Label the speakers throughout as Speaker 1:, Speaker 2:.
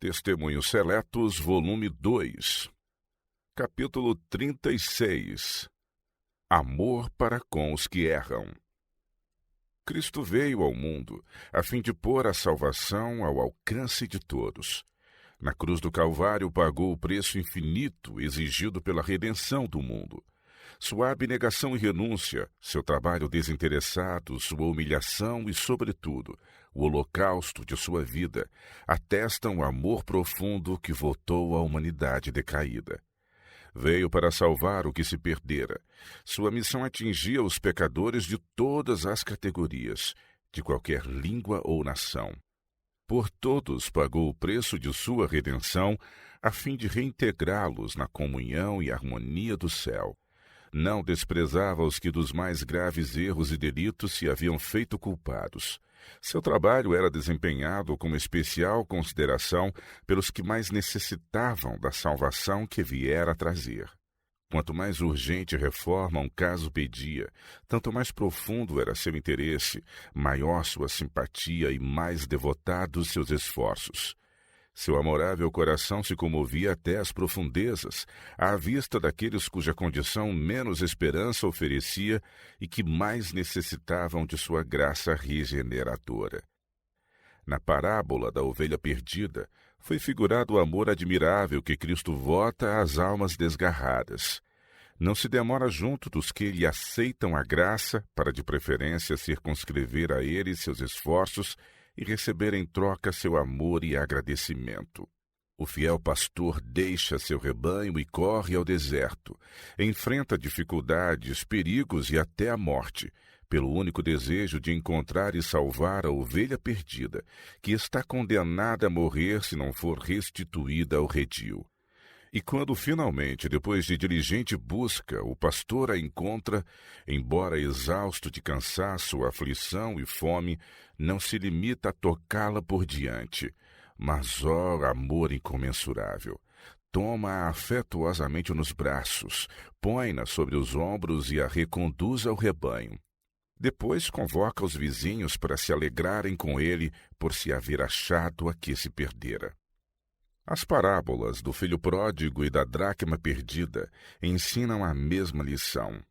Speaker 1: Testemunhos Seletos, volume 2, capítulo 36. Amor para com os que erram. Cristo veio ao mundo a fim de pôr a salvação ao alcance de todos. Na cruz do Calvário pagou o preço infinito exigido pela redenção do mundo. Sua abnegação e renúncia, seu trabalho desinteressado, sua humilhação e, sobretudo, o holocausto de sua vida atestam o amor profundo que votou à humanidade decaída. Veio para salvar o que se perdera. Sua missão atingia os pecadores de todas as categorias, de qualquer língua ou nação. Por todos pagou o preço de sua redenção, a fim de reintegrá-los na comunhão e harmonia do céu. Não desprezava os que dos mais graves erros e delitos se haviam feito culpados. Seu trabalho era desempenhado com especial consideração pelos que mais necessitavam da salvação que viera a trazer. Quanto mais urgente reforma um caso pedia, tanto mais profundo era seu interesse, maior sua simpatia e mais devotados seus esforços. Seu amorável coração se comovia até as profundezas, à vista daqueles cuja condição menos esperança oferecia e que mais necessitavam de sua graça regeneradora. Na parábola da ovelha perdida, foi figurado o amor admirável que Cristo vota às almas desgarradas. Não se demora junto dos que lhe aceitam a graça para de preferência circunscrever a ele seus esforços e receber em troca seu amor e agradecimento. O fiel pastor deixa seu rebanho e corre ao deserto, enfrenta dificuldades, perigos e até a morte, pelo único desejo de encontrar e salvar a ovelha perdida, que está condenada a morrer se não for restituída ao redil. E quando finalmente, depois de diligente busca, o pastor a encontra, embora exausto de cansaço, aflição e fome, não se limita a tocá-la por diante, mas, ó amor incomensurável, toma-a afetuosamente nos braços, põe-na sobre os ombros e a reconduz ao rebanho. Depois convoca os vizinhos para se alegrarem com ele por se haver achado a que se perdera. As parábolas do filho pródigo e da dracma perdida ensinam a mesma lição.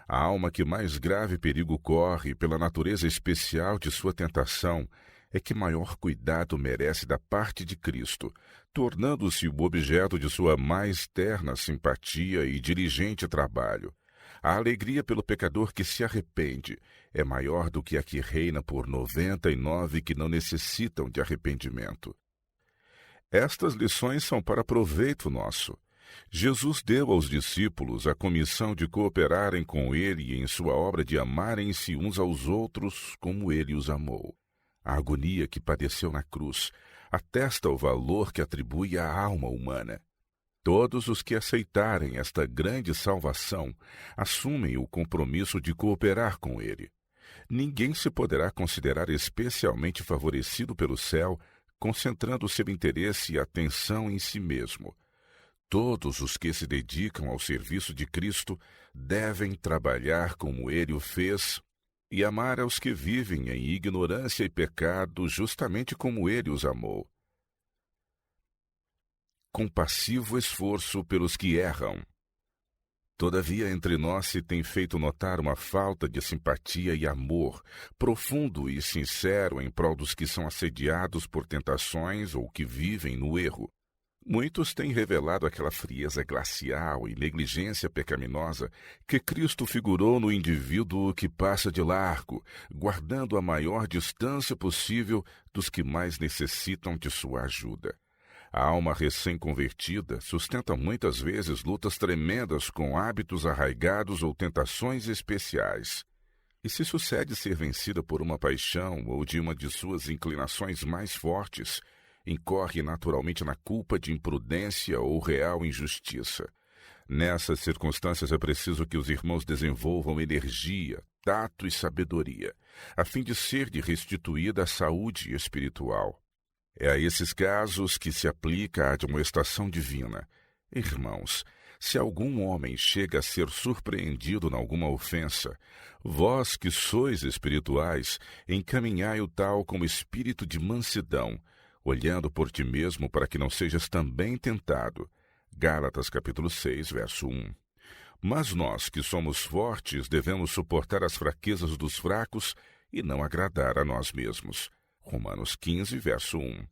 Speaker 1: A alma que mais grave perigo corre pela natureza especial de sua tentação é que maior cuidado merece da parte de Cristo, tornando-se o objeto de sua mais terna simpatia e diligente trabalho. A alegria pelo pecador que se arrepende é maior do que a que reina por 99 que não necessitam de arrependimento. Estas lições são para proveito nosso. Jesus deu aos discípulos a comissão de cooperarem com ele em sua obra de amarem-se uns aos outros como ele os amou. A agonia que padeceu na cruz atesta o valor que atribui à alma humana. Todos os que aceitarem esta grande salvação assumem o compromisso de cooperar com ele. Ninguém se poderá considerar especialmente favorecido pelo céu concentrando seu interesse e atenção em si mesmo. Todos os que se dedicam ao serviço de Cristo devem trabalhar como ele o fez e amar aos que vivem em ignorância e pecado justamente como ele os amou. Compassivo esforço pelos que erram. Todavia, entre nós se tem feito notar uma falta de simpatia e amor, profundo e sincero em prol dos que são assediados por tentações ou que vivem no erro. Muitos têm revelado aquela frieza glacial e negligência pecaminosa que Cristo figurou no indivíduo que passa de largo, guardando a maior distância possível dos que mais necessitam de sua ajuda. A alma recém-convertida sustenta muitas vezes lutas tremendas com hábitos arraigados ou tentações especiais. E se sucede ser vencida por uma paixão ou de uma de suas inclinações mais fortes, incorre naturalmente na culpa de imprudência ou real injustiça. Nessas circunstâncias é preciso que os irmãos desenvolvam energia, tato e sabedoria, a fim de ser-lhe restituída a saúde espiritual. É a esses casos que se aplica a admoestação divina. Irmãos, se algum homem chega a ser surpreendido em alguma ofensa, vós que sois espirituais, encaminhai o tal com espírito de mansidão, olhando por ti mesmo para que não sejas também tentado. Gálatas capítulo 6, verso 1. Mas nós, que somos fortes, devemos suportar as fraquezas dos fracos e não agradar a nós mesmos. Romanos 15, verso 1.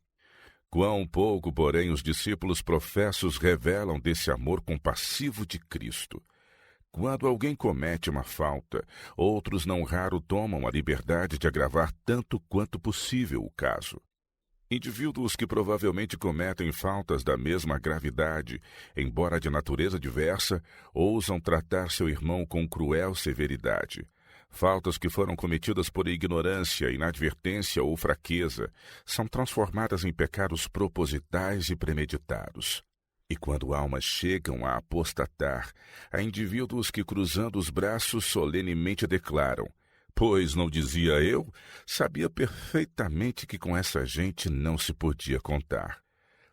Speaker 1: Quão pouco, porém, os discípulos professos revelam desse amor compassivo de Cristo. Quando alguém comete uma falta, outros não raro tomam a liberdade de agravar tanto quanto possível o caso. Indivíduos que provavelmente cometem faltas da mesma gravidade, embora de natureza diversa, ousam tratar seu irmão com cruel severidade. Faltas que foram cometidas por ignorância, inadvertência ou fraqueza são transformadas em pecados propositais e premeditados. E quando almas chegam a apostatar, há indivíduos que, cruzando os braços, solenemente declaram: "Pois não dizia eu? Sabia perfeitamente que com essa gente não se podia contar."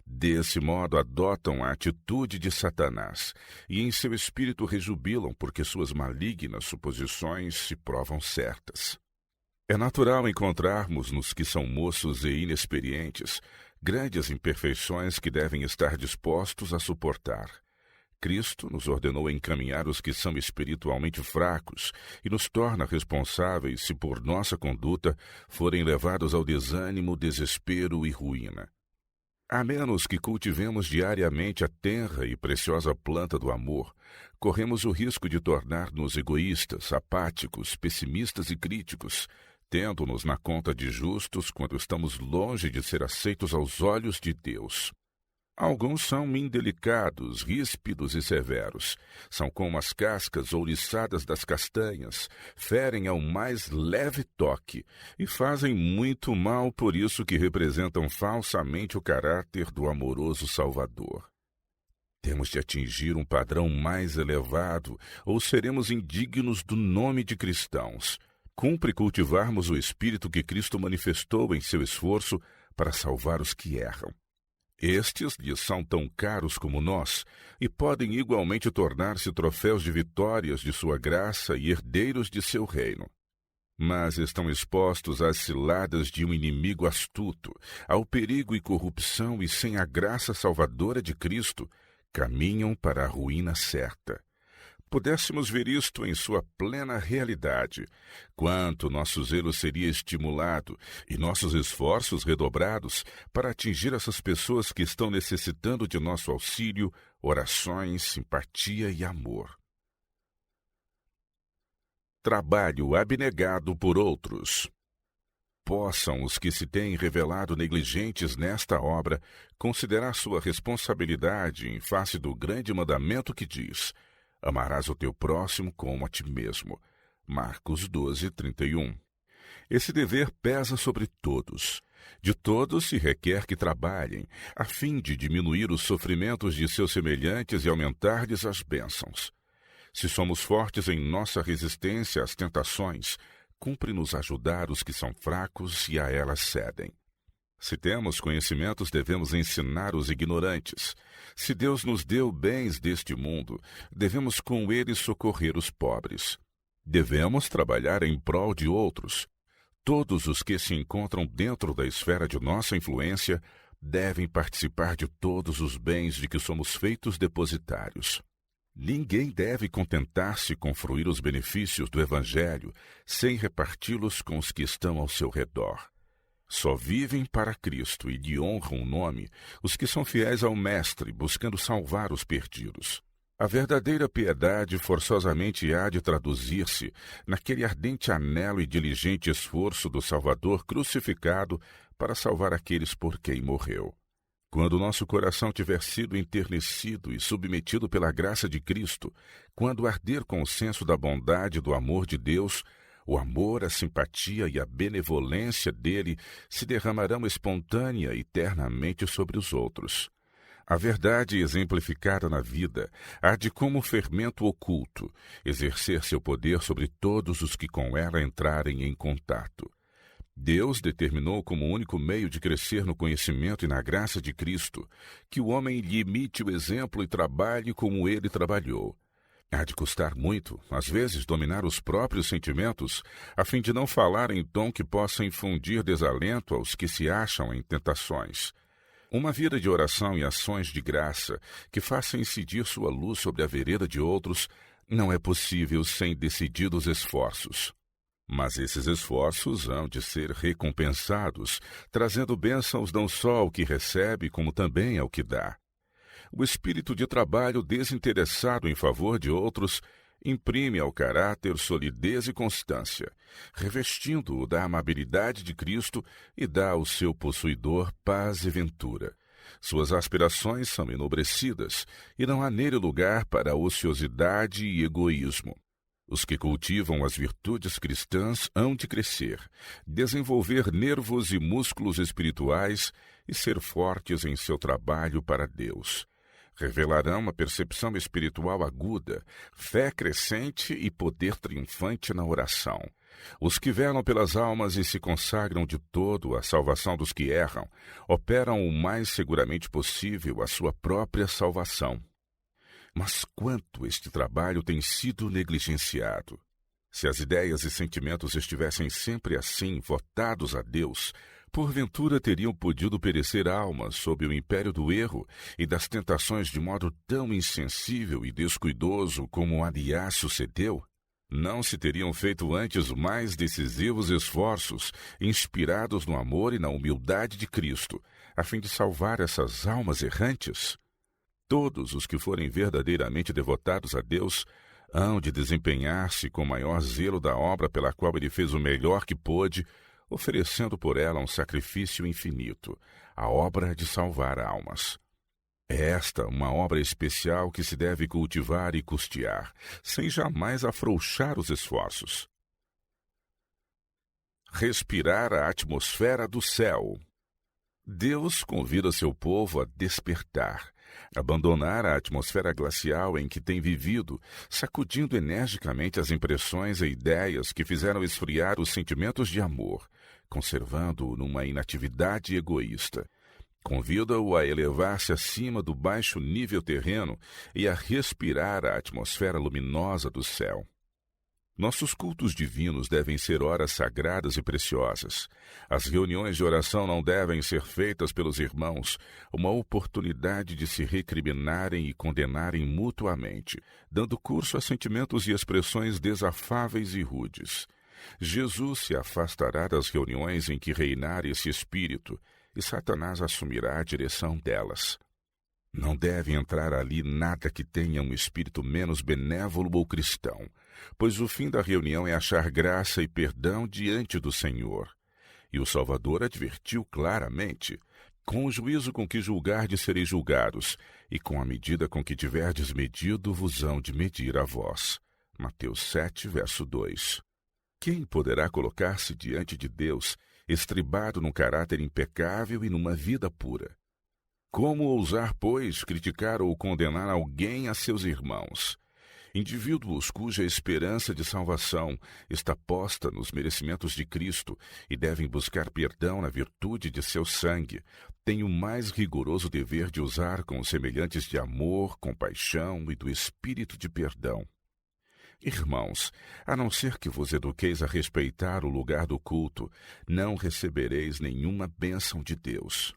Speaker 1: Desse modo, adotam a atitude de Satanás e em seu espírito rejubilam porque suas malignas suposições se provam certas. É natural encontrarmos nos que são moços e inexperientes grandes imperfeições que devem estar dispostos a suportar. Cristo nos ordenou encaminhar os que são espiritualmente fracos e nos torna responsáveis se por nossa conduta forem levados ao desânimo, desespero e ruína. A menos que cultivemos diariamente a tenra e preciosa planta do amor, corremos o risco de tornar-nos egoístas, apáticos, pessimistas e críticos, tendo-nos na conta de justos quando estamos longe de ser aceitos aos olhos de Deus. Alguns são indelicados, ríspidos e severos. São como as cascas ouriçadas das castanhas, ferem ao mais leve toque e fazem muito mal, por isso que representam falsamente o caráter do amoroso Salvador. Temos de atingir um padrão mais elevado ou seremos indignos do nome de cristãos. Cumpre cultivarmos o espírito que Cristo manifestou em seu esforço para salvar os que erram. Estes lhes são tão caros como nós e podem igualmente tornar-se troféus de vitórias de sua graça e herdeiros de seu reino. Mas estão expostos às ciladas de um inimigo astuto, ao perigo e corrupção e sem a graça salvadora de Cristo, caminham para a ruína certa. Pudéssemos ver isto em sua plena realidade, quanto nosso zelo seria estimulado e nossos esforços redobrados para atingir essas pessoas que estão necessitando de nosso auxílio, orações, simpatia e amor. Trabalho abnegado por outros. Possam os que se têm revelado negligentes nesta obra considerar sua responsabilidade em face do grande mandamento que diz: "Amarás o teu próximo como a ti mesmo." Marcos 12, 31. Esse dever pesa sobre todos. De todos se requer que trabalhem, a fim de diminuir os sofrimentos de seus semelhantes e aumentar-lhes as bênçãos. Se somos fortes em nossa resistência às tentações, cumpre-nos ajudar os que são fracos e a elas cedem. Se temos conhecimentos, devemos ensinar os ignorantes. Se Deus nos deu bens deste mundo, devemos com eles socorrer os pobres. Devemos trabalhar em prol de outros. Todos os que se encontram dentro da esfera de nossa influência devem participar de todos os bens de que somos feitos depositários. Ninguém deve contentar-se com fruir os benefícios do Evangelho sem reparti-los com os que estão ao seu redor. Só vivem para Cristo e lhe honram o nome os que são fiéis ao Mestre, buscando salvar os perdidos. A verdadeira piedade forçosamente há de traduzir-se naquele ardente anelo e diligente esforço do Salvador crucificado para salvar aqueles por quem morreu. Quando nosso coração tiver sido enternecido e submetido pela graça de Cristo, quando arder com o senso da bondade e do amor de Deus, o amor, a simpatia e a benevolência dele se derramarão espontânea e eternamente sobre os outros. A verdade exemplificada na vida há de, como fermento oculto, exercer seu poder sobre todos os que com ela entrarem em contato. Deus determinou como único meio de crescer no conhecimento e na graça de Cristo que o homem lhe imite o exemplo e trabalhe como ele trabalhou. Há de custar muito, às vezes, dominar os próprios sentimentos, a fim de não falar em tom que possa infundir desalento aos que se acham em tentações. Uma vida de oração e ações de graça que faça incidir sua luz sobre a vereda de outros não é possível sem decididos esforços. Mas esses esforços hão de ser recompensados, trazendo bênçãos não só ao que recebe, como também ao que dá. O espírito de trabalho desinteressado em favor de outros imprime ao caráter solidez e constância, revestindo-o da amabilidade de Cristo e dá ao seu possuidor paz e ventura. Suas aspirações são enobrecidas e não há nele lugar para a ociosidade e egoísmo. Os que cultivam as virtudes cristãs hão de crescer, desenvolver nervos e músculos espirituais e ser fortes em seu trabalho para Deus. Revelarão uma percepção espiritual aguda, fé crescente e poder triunfante na oração. Os que velam pelas almas e se consagram de todo à salvação dos que erram, operam o mais seguramente possível a sua própria salvação. Mas quanto este trabalho tem sido negligenciado! Se as ideias e sentimentos estivessem sempre assim, votados a Deus, porventura teriam podido perecer almas sob o império do erro e das tentações de modo tão insensível e descuidoso como aliás sucedeu? Não se teriam feito antes mais decisivos esforços, inspirados no amor e na humildade de Cristo, a fim de salvar essas almas errantes? Todos os que forem verdadeiramente devotados a Deus hão de desempenhar-se com maior zelo da obra pela qual ele fez o melhor que pôde, oferecendo por ela um sacrifício infinito, a obra de salvar almas. É esta uma obra especial que se deve cultivar e custear, sem jamais afrouxar os esforços. Respirar a atmosfera do céu. Deus convida seu povo a despertar, abandonar a atmosfera glacial em que tem vivido, sacudindo energicamente as impressões e ideias que fizeram esfriar os sentimentos de amor, conservando-o numa inatividade egoísta. Convida-o a elevar-se acima do baixo nível terreno e a respirar a atmosfera luminosa do céu. Nossos cultos divinos devem ser horas sagradas e preciosas. As reuniões de oração não devem ser feitas pelos irmãos, uma oportunidade de se recriminarem e condenarem mutuamente, dando curso a sentimentos e expressões desafáveis e rudes. Jesus se afastará das reuniões em que reinar esse espírito, e Satanás assumirá a direção delas. Não deve entrar ali nada que tenha um espírito menos benévolo ou cristão, pois o fim da reunião é achar graça e perdão diante do Senhor. E o Salvador advertiu claramente: com o juízo com que julgardes sereis julgados, e com a medida com que tiverdes medido vos hão de medir a vós. Mateus 7, verso 2. Quem poderá colocar-se diante de Deus, estribado num caráter impecável e numa vida pura? Como ousar, pois, criticar ou condenar alguém a seus irmãos? Indivíduos cuja esperança de salvação está posta nos merecimentos de Cristo e devem buscar perdão na virtude de seu sangue, têm o mais rigoroso dever de usar com os semelhantes de amor, compaixão e do espírito de perdão. Irmãos, a não ser que vos eduqueis a respeitar o lugar do culto, não recebereis nenhuma bênção de Deus.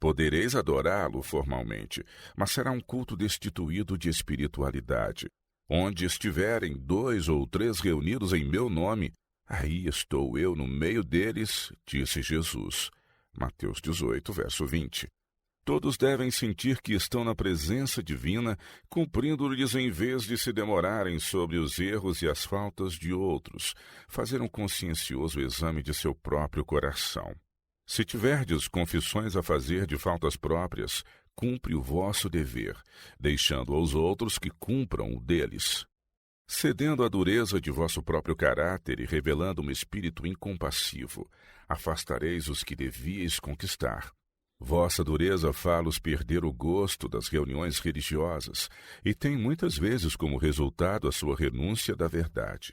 Speaker 1: Podereis adorá-lo formalmente, mas será um culto destituído de espiritualidade. Onde estiverem 2 ou 3 reunidos em meu nome, aí estou eu no meio deles, disse Jesus. Mateus 18, verso 20. Todos devem sentir que estão na presença divina, cumprindo-lhes em vez de se demorarem sobre os erros e as faltas de outros, fazer um consciencioso exame de seu próprio coração. Se tiverdes confissões a fazer de faltas próprias, cumpre o vosso dever, deixando aos outros que cumpram o deles. Cedendo à dureza de vosso próprio caráter e revelando um espírito incompassivo, afastareis os que devíeis conquistar. Vossa dureza fá-los perder o gosto das reuniões religiosas e tem muitas vezes como resultado a sua renúncia da verdade.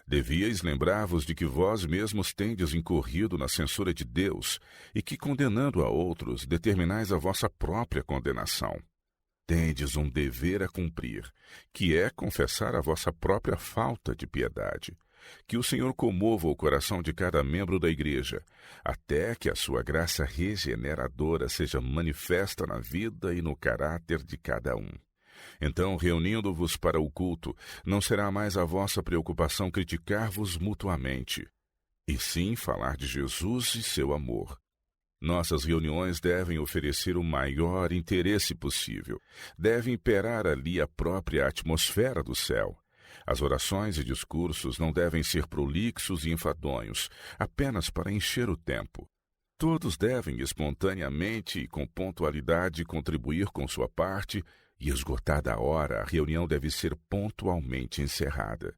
Speaker 1: Devíeis lembrar-vos de que vós mesmos tendes incorrido na censura de Deus e que, condenando a outros, determinais a vossa própria condenação. tendes um dever a cumprir, que é confessar a vossa própria falta de piedade. Que o Senhor comova o coração de cada membro da igreja, até que a sua graça regeneradora seja manifesta na vida e no caráter de cada um. Então, reunindo-vos para o culto, não será mais a vossa preocupação criticar-vos mutuamente, e sim falar de Jesus e seu amor. Nossas reuniões devem oferecer o maior interesse possível. Deve imperar ali a própria atmosfera do céu. As orações e discursos não devem ser prolixos e enfadonhos, apenas para encher o tempo. Todos devem espontaneamente e com pontualidade contribuir com sua parte, e esgotada a hora, a reunião deve ser pontualmente encerrada.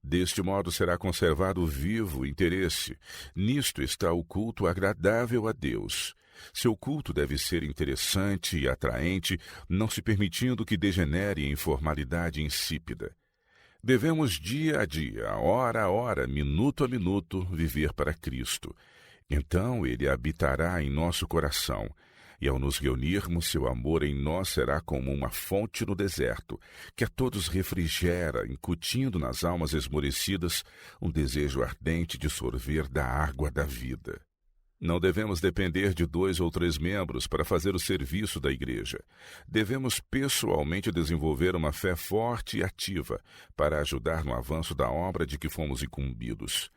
Speaker 1: Deste modo será conservado vivo o interesse. Nisto está o culto agradável a Deus. Seu culto deve ser interessante e atraente, não se permitindo que degenere em formalidade insípida. Devemos dia a dia, hora a hora, minuto a minuto, viver para Cristo. Então Ele habitará em nosso coração, e ao nos reunirmos, seu amor em nós será como uma fonte no deserto, que a todos refrigera, incutindo nas almas esmorecidas um desejo ardente de sorver da água da vida. Não devemos depender de 2 ou 3 membros para fazer o serviço da igreja. Devemos pessoalmente desenvolver uma fé forte e ativa para ajudar no avanço da obra de que fomos incumbidos.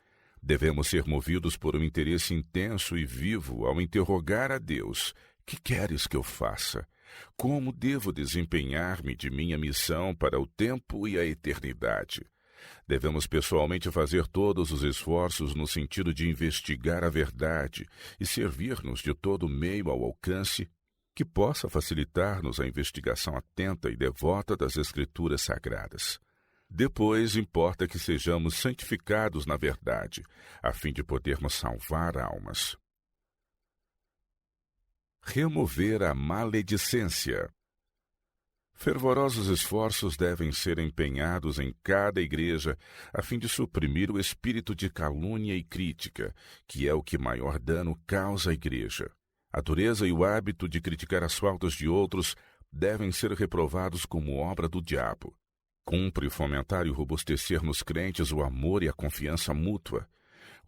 Speaker 1: Devemos ser movidos por um interesse intenso e vivo ao interrogar a Deus: que queres que eu faça? Como devo desempenhar-me de minha missão para o tempo e a eternidade? Devemos pessoalmente fazer todos os esforços no sentido de investigar a verdade e servir-nos de todo meio ao alcance que possa facilitar-nos a investigação atenta e devota das Escrituras Sagradas. Depois, importa que sejamos santificados na verdade, a fim de podermos salvar almas. Remover a maledicência. Fervorosos esforços devem ser empenhados em cada igreja a fim de suprimir o espírito de calúnia e crítica, que é o que maior dano causa à igreja. A dureza e o hábito de criticar as faltas de outros devem ser reprovados como obra do diabo. Cumpre fomentar e robustecer nos crentes o amor e a confiança mútua.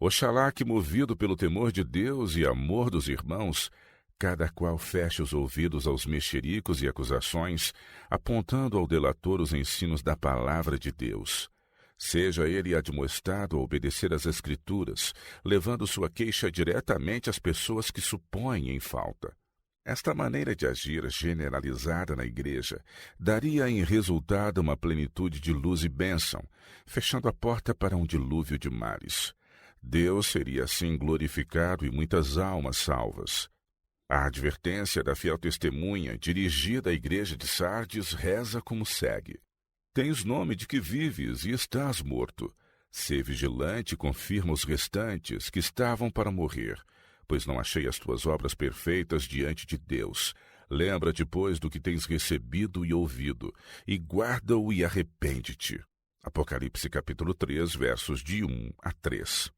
Speaker 1: Oxalá que, movido pelo temor de Deus e amor dos irmãos, cada qual feche os ouvidos aos mexericos e acusações, apontando ao delator os ensinos da palavra de Deus. Seja ele admoestado a obedecer às Escrituras, levando sua queixa diretamente às pessoas que supõem em falta. Esta maneira de agir generalizada na igreja daria em resultado uma plenitude de luz e bênção, fechando a porta para um dilúvio de males. Deus seria assim glorificado e muitas almas salvas. A advertência da fiel testemunha dirigida à igreja de Sardes reza como segue: Tens nome de que vives e estás morto. Sê vigilante e confirma os restantes que estavam para morrer, pois não achei as tuas obras perfeitas diante de Deus. Lembra-te, pois, do que tens recebido e ouvido, e guarda-o e arrepende-te. Apocalipse capítulo 3, versos de 1 a 3.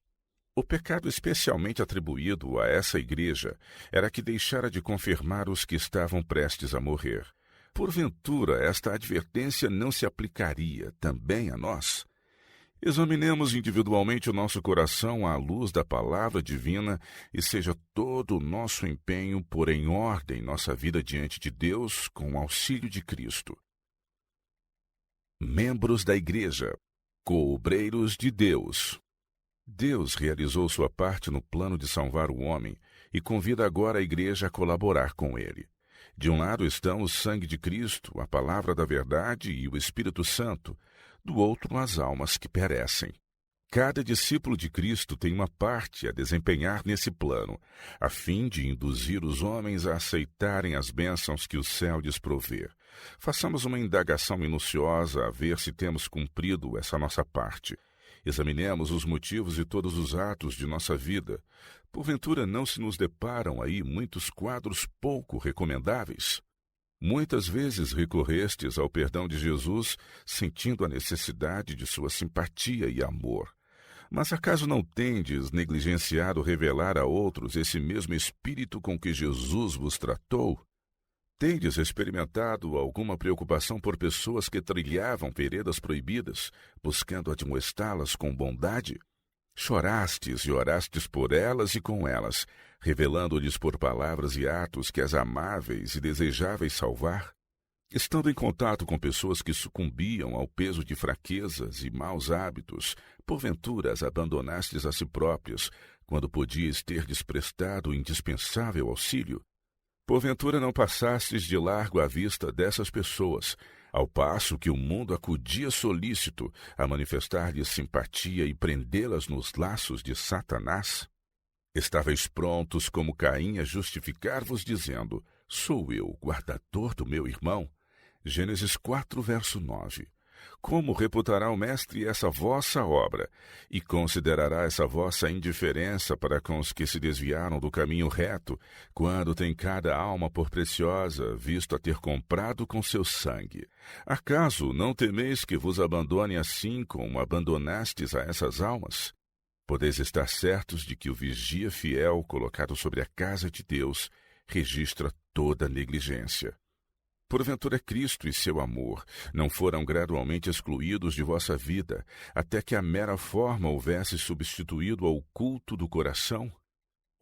Speaker 1: O pecado especialmente atribuído a essa igreja era que deixara de confirmar os que estavam prestes a morrer. Porventura, esta advertência não se aplicaria também a nós? Examinemos individualmente o nosso coração à luz da palavra divina e seja todo o nosso empenho pôr em ordem nossa vida diante de Deus com o auxílio de Cristo. Membros da igreja, coobreiros de Deus. Deus realizou sua parte no plano de salvar o homem e convida agora a igreja a colaborar com ele. De um lado estão o sangue de Cristo, a palavra da verdade e o Espírito Santo, do outro as almas que perecem. Cada discípulo de Cristo tem uma parte a desempenhar nesse plano, a fim de induzir os homens a aceitarem as bênçãos que o céu lhes prover. Façamos uma indagação minuciosa a ver se temos cumprido essa nossa parte. Examinemos os motivos e todos os atos de nossa vida. Porventura não se nos deparam aí muitos quadros pouco recomendáveis? Muitas vezes recorrestes ao perdão de Jesus, sentindo a necessidade de sua simpatia e amor. Mas acaso não tendes negligenciado revelar a outros esse mesmo espírito com que Jesus vos tratou? Tendes experimentado alguma preocupação por pessoas que trilhavam veredas proibidas, buscando admoestá-las com bondade? Chorastes e orastes por elas e com elas, revelando-lhes por palavras e atos que as amáveis e desejáveis salvar? Estando em contato com pessoas que sucumbiam ao peso de fraquezas e maus hábitos, porventura as abandonastes a si próprias, quando podíeis ter-lhes prestado o indispensável auxílio? Porventura não passastes de largo à vista dessas pessoas, ao passo que o mundo acudia solícito a manifestar-lhes simpatia e prendê-las nos laços de Satanás? Estáveis prontos como Caim a justificar-vos, dizendo: sou eu, guardador do meu irmão? Gênesis 4, verso 9. Como reputará o mestre essa vossa obra, e considerará essa vossa indiferença para com os que se desviaram do caminho reto, quando tem cada alma por preciosa, visto a ter comprado com seu sangue? Acaso não temeis que vos abandone assim como abandonastes a essas almas? Podeis estar certos de que o vigia fiel colocado sobre a casa de Deus registra toda negligência. Porventura Cristo e seu amor não foram gradualmente excluídos de vossa vida, até que a mera forma houvesse substituído ao culto do coração?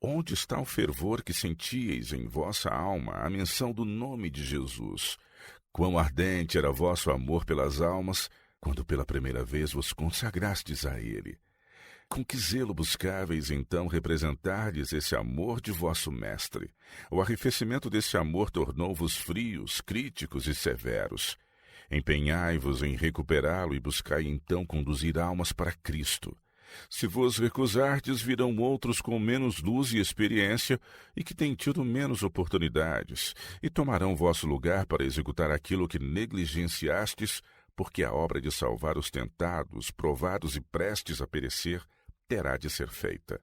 Speaker 1: Onde está o fervor que sentíeis em vossa alma à menção do nome de Jesus? Quão ardente era vosso amor pelas almas, quando pela primeira vez vos consagrastes a Ele! Com que zelo buscáveis, então, representar-lhes esse amor de vosso mestre? O arrefecimento desse amor tornou-vos frios, críticos e severos. Empenhai-vos em recuperá-lo e buscai, então, conduzir almas para Cristo. Se vos recusardes, virão outros com menos luz e experiência e que têm tido menos oportunidades, e tomarão vosso lugar para executar aquilo que negligenciastes, porque a obra de salvar os tentados, provados e prestes a perecer, terá de ser feita.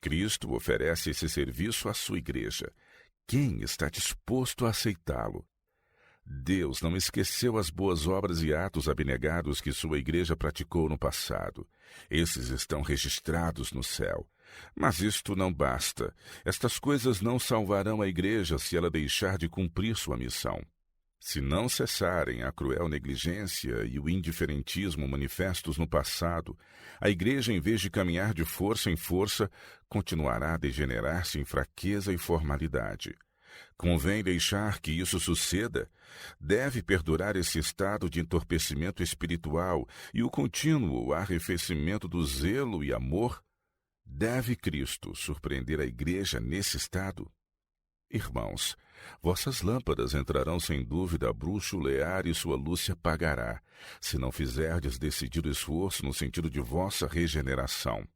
Speaker 1: Cristo oferece esse serviço à sua igreja. Quem está disposto a aceitá-lo? Deus não esqueceu as boas obras e atos abnegados que sua igreja praticou no passado. Esses estão registrados no céu. Mas isto não basta. Estas coisas não salvarão a igreja se ela deixar de cumprir sua missão. Se não cessarem a cruel negligência e o indiferentismo manifestos no passado, a igreja, em vez de caminhar de força em força, continuará a degenerar-se em fraqueza e formalidade. Convém deixar que isso suceda? Deve perdurar esse estado de entorpecimento espiritual e o contínuo arrefecimento do zelo e amor? Deve Cristo surpreender a igreja nesse estado? Irmãos, vossas lâmpadas entrarão sem dúvida a bruxulear e sua luz se apagará, se não fizerdes decidido esforço no sentido de vossa regeneração.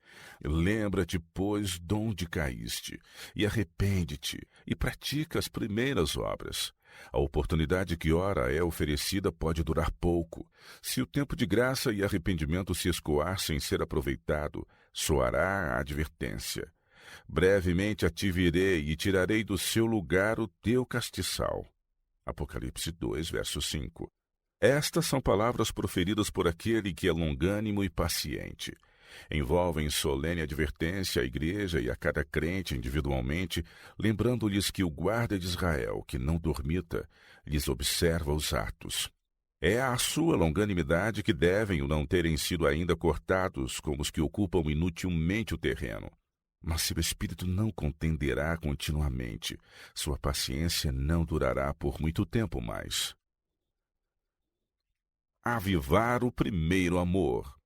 Speaker 1: Lembra-te, pois, de onde caíste, e arrepende-te, e pratica as primeiras obras. A oportunidade que ora é oferecida pode durar pouco. Se o tempo de graça e arrependimento se escoar sem ser aproveitado, soará a advertência. Brevemente a te virei e tirarei do seu lugar o teu castiçal. Apocalipse 2, verso 5. Estas são palavras proferidas por aquele que é longânimo e paciente. Envolvem solene advertência à igreja e a cada crente individualmente, lembrando-lhes que o guarda de Israel, que não dormita, lhes observa os atos. É à sua longanimidade que devem o não terem sido ainda cortados como os que ocupam inutilmente o terreno. Mas se o Espírito não contenderá continuamente, sua paciência não durará por muito tempo mais. Avivar o primeiro amor.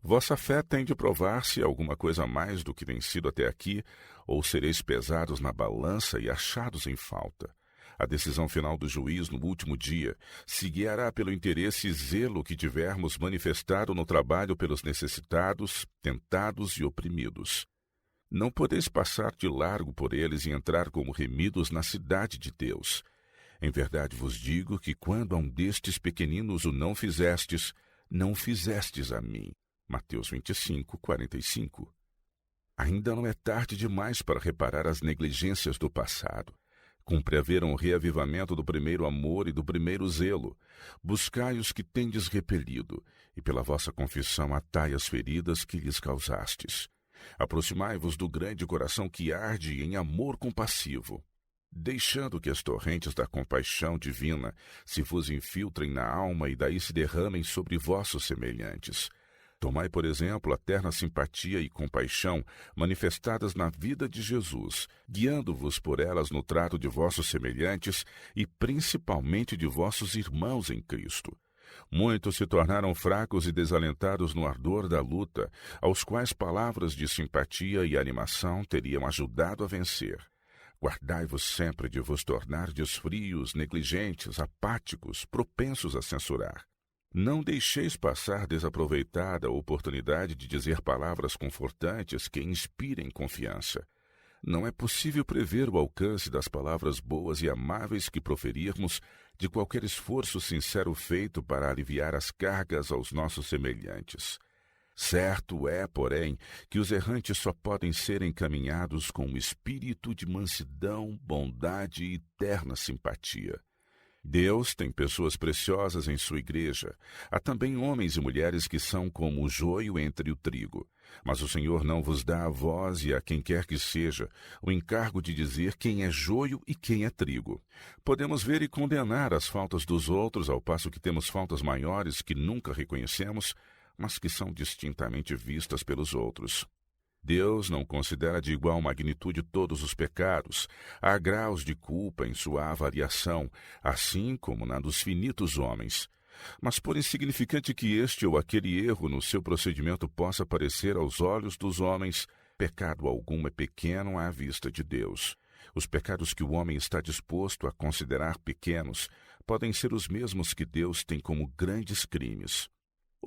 Speaker 1: Vossa fé tem de provar-se alguma coisa mais do que tem sido até aqui, ou sereis pesados na balança e achados em falta. A decisão final do juiz no último dia se guiará pelo interesse e zelo que tivermos manifestado no trabalho pelos necessitados, tentados e oprimidos. Não podeis passar de largo por eles e entrar como remidos na cidade de Deus. Em verdade vos digo que quando a um destes pequeninos o não fizestes a mim. Mateus 25, 45. Ainda não é tarde demais para reparar as negligências do passado. Cumpre haver um reavivamento do primeiro amor e do primeiro zelo. Buscai os que tendes repelido, e pela vossa confissão atai as feridas que lhes causastes. Aproximai-vos do grande coração que arde em amor compassivo. deixando que as torrentes da compaixão divina se vos infiltrem na alma e daí se derramem sobre vossos semelhantes. Tomai, por exemplo, a terna simpatia e compaixão manifestadas na vida de Jesus, guiando-vos por elas no trato de vossos semelhantes e principalmente de vossos irmãos em Cristo. Muitos se tornaram fracos e desalentados no ardor da luta, aos quais palavras de simpatia e animação teriam ajudado a vencer. Guardai-vos sempre de vos tornardes frios, negligentes, apáticos, propensos a censurar. Não deixeis passar desaproveitada a oportunidade de dizer palavras confortantes que inspirem confiança. Não é possível prever o alcance das palavras boas e amáveis que proferirmos de qualquer esforço sincero feito para aliviar as cargas aos nossos semelhantes. Certo é, porém, que os errantes só podem ser encaminhados com um espírito de mansidão, bondade e terna simpatia. Deus tem pessoas preciosas em sua igreja. Há também homens e mulheres que são como o joio entre o trigo. Mas o Senhor não vos dá a vós e a quem quer que seja o encargo de dizer quem é joio e quem é trigo. Podemos ver e condenar as faltas dos outros, ao passo que temos faltas maiores que nunca reconhecemos, mas que são distintamente vistas pelos outros. Deus não considera de igual magnitude todos os pecados. Há graus de culpa em sua avaliação, assim como na dos finitos homens. Mas por insignificante que este ou aquele erro no seu procedimento possa parecer aos olhos dos homens, pecado algum é pequeno à vista de Deus. Os pecados que o homem está disposto a considerar pequenos podem ser os mesmos que Deus tem como grandes crimes.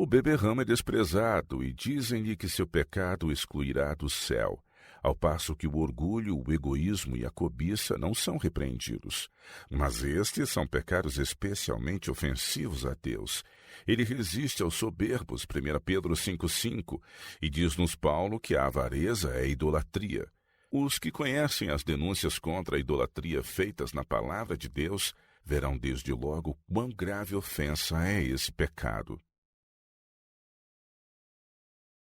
Speaker 1: O beberrão é desprezado e dizem-lhe que seu pecado o excluirá do céu, ao passo que o orgulho, o egoísmo e a cobiça não são repreendidos. Mas estes são pecados especialmente ofensivos a Deus. Ele resiste aos soberbos, 1 Pedro 5,5, e diz-nos Paulo que a avareza é idolatria. Os que conhecem as denúncias contra a idolatria feitas na palavra de Deus verão desde logo quão grave ofensa é esse pecado.